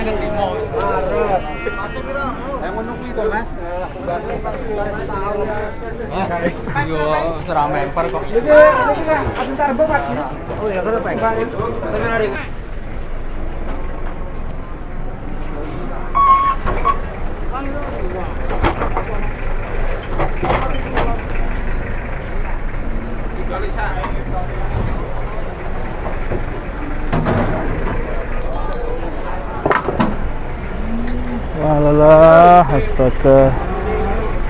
Yang menunggu itu mas. Yo serame par kok. Oh ya kalau pengen. Wah lelah, astaga.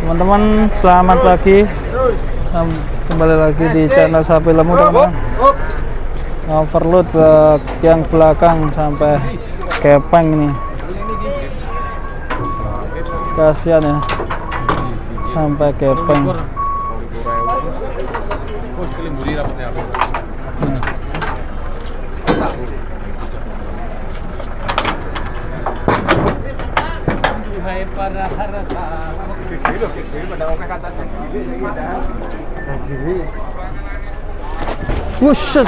Teman-teman selamat pagi. Kembali lagi di channel Sapi Lemu teman-teman. Overload yang belakang sampai kepeng ini. Kasihan ya, sampai kepeng. Buset.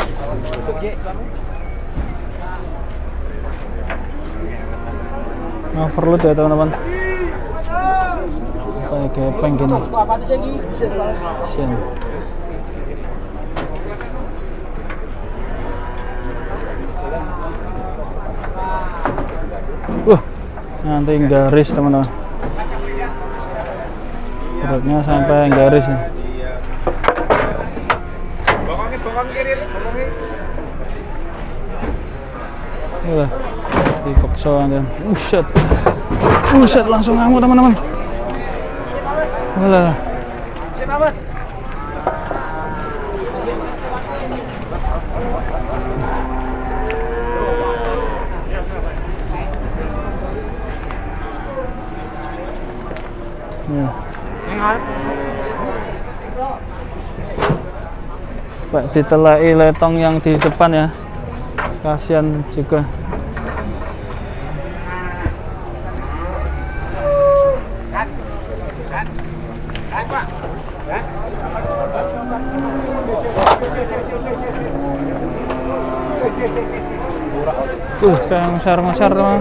Overload ya teman-teman. Kayak kepeng gini. Sin. Nanti garis teman-teman. Beratnya sampai garis ya. Udah dipaksa kan. Buset langsung ngamuk teman-teman. Walah. Ya. Pak ditelai letong yang di depan ya, kasihan juga. Kayak ngesar-ngesar teman.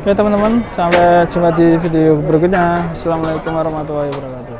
Oke teman-teman, sampai jumpa di video berikutnya. Assalamualaikum warahmatullahi wabarakatuh.